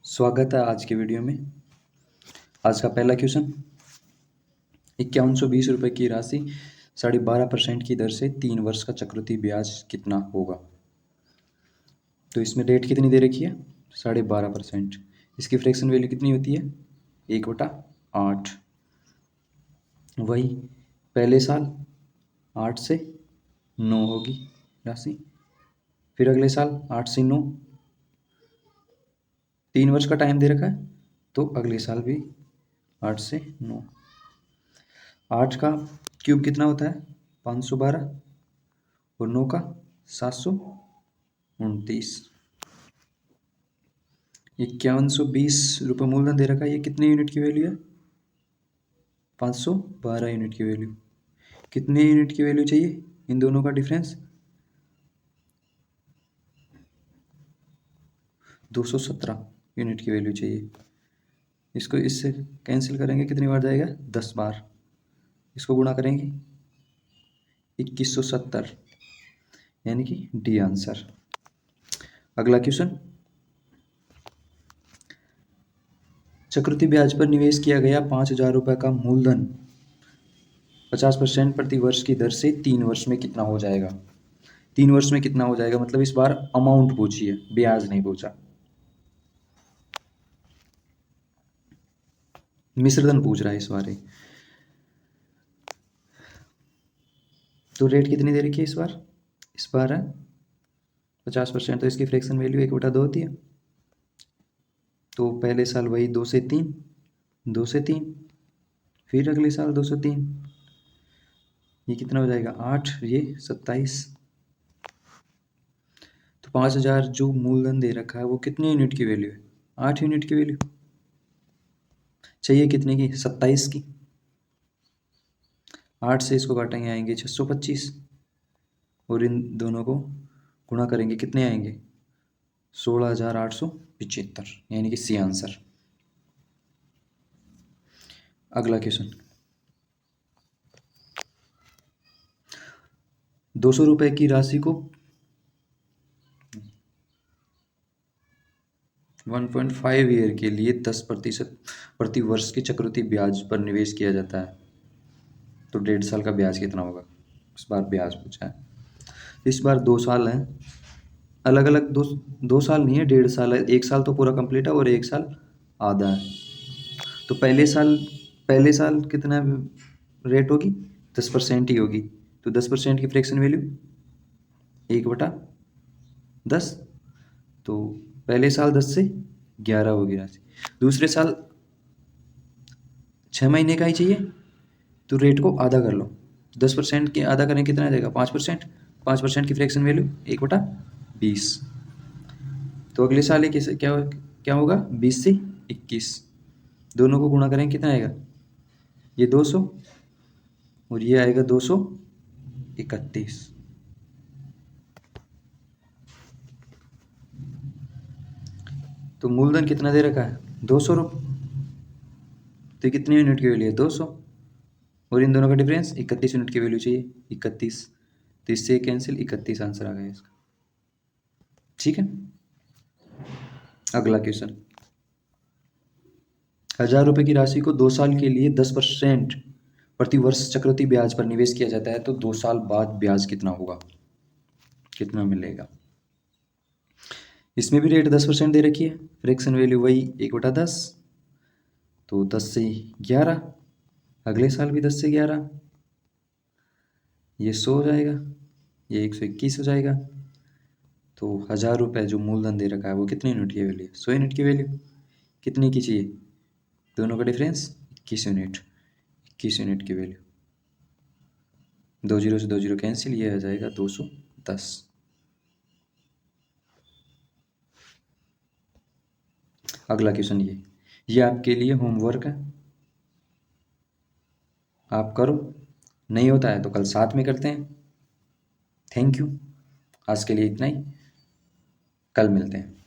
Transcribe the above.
स्वागत है आज के वीडियो में। आज का पहला क्वेश्चन, 5120 रुपये की राशि 12.5% की दर से 3 वर्ष का चक्रवृद्धि ब्याज कितना होगा। तो इसमें रेट कितनी दे रखी है, 12.5%। इसकी फ्रैक्शन वैल्यू कितनी होती है, 1/8। वही पहले साल 8 से 9 होगी राशि, फिर अगले साल 8 से 9, 3 वर्ष का टाइम दे रखा है, तो अगले साल भी 8 से 9। 8 का क्यूब कितना होता है, 512, और 9 का 729। 5120 रुपये मूलधन दे रखा है, ये कितने यूनिट की वैल्यू है, 512 यूनिट की वैल्यू। कितने यूनिट की वैल्यू चाहिए इन दोनों का डिफरेंस, 217 यूनिट की वैल्यू चाहिए। इसको इससे कैंसिल करेंगे, कितनी बार जाएगा, 10 बार। इसको गुणा करेंगे 2170, यानी कि डी आंसर। अगला क्वेश्चन, चक्रवृद्धि ब्याज पर निवेश किया गया 5000 रुपये का मूलधन 50% प्रति वर्ष की दर से 3 वर्ष में कितना हो जाएगा। 3 वर्ष में कितना हो जाएगा मतलब इस बार अमाउंट पूछी है, ब्याज नहीं पूछा। मिश्रधन पूछ रहा है इस बार। तो रेट कितनी दे रखी है इस बार है 50%, तो इसकी फ्रैक्शन वैल्यू 1/2 होती है। तो पहले साल वही 2 से 3, 2 से 3, फिर अगले साल 2 से 3, ये कितना हो जाएगा 8, ये 27। तो 5000 जो मूलधन दे रखा है वो कितने यूनिट की वैल्यू है, 8 यूनिट की वैल्यू चाहिए। कितने की, 27 की। 8 से इसको काटेंगे आएंगे 625, और इन दोनों को गुणा करेंगे कितने आएंगे, 16,875, यानी कि सी आंसर। अगला क्वेश्चन, 200 रुपये की राशि को 1.5 ईयर के लिए 10% प्रति वर्ष की चक्रवृद्धि ब्याज पर निवेश किया जाता है, तो 1.5 साल का ब्याज कितना होगा। इस बार ब्याज पूछा है, इस बार 2 साल हैं, अलग अलग 2 साल नहीं है, 1.5 साल है। 1 साल तो पूरा कंप्लीट है और 1 साल आधा है। तो पहले साल कितना रेट होगी, 10% ही होगी। तो 10% की फ्रैक्शन वैल्यू 1/10। तो पहले साल 10 से 11 होगी राशि। दूसरे साल 6 महीने का ही चाहिए, तो रेट को आधा कर लो। 10% के आधा करें कितना आ जाएगा, 5%। 5% की फ्रैक्शन वैल्यू 1/20। तो अगले साल ये क्या होगा, 20 से 21, दोनों को गुणा करें कितना आएगा, ये 200 और ये आएगा 231। तो मूलधन कितना दे रखा है, 200 रुपये। तो कितनी यूनिट की वैल्यू है, 200, और इन दोनों का डिफरेंस 31 यूनिट की वैल्यू चाहिए, 31। तो इससे कैंसिल, 31 आंसर आ गया इसका। ठीक है। अगला क्वेश्चन, 1000 रुपये की राशि को 2 साल के लिए 10% प्रति वर्ष चक्रवृद्धि ब्याज पर निवेश किया जाता है, तो 2 साल बाद ब्याज कितना होगा, कितना मिलेगा। इसमें भी रेट 10% दे रखी है, फ्रैक्शन वैल्यू वही 1/10। तो 10 से 11, अगले साल भी 10 से 11, ये 100 हो जाएगा, ये 121 हो जाएगा। तो 1000 रुपये जो मूलधन दे रखा है वो कितने यूनिट की वैल्यू, 100 यूनिट की वैल्यू। कितने की चाहिए, दोनों का डिफरेंस 21 यूनिट, 21 यूनिट की वैल्यू। 2 जीरो से 2 जीरो कैंसिल, ये आ जाएगा 210। अगला क्वेश्चन, ये आपके लिए होमवर्क है, आप करो, नहीं होता है तो कल साथ में करते हैं। थैंक यू, आज के लिए इतना ही, कल मिलते हैं।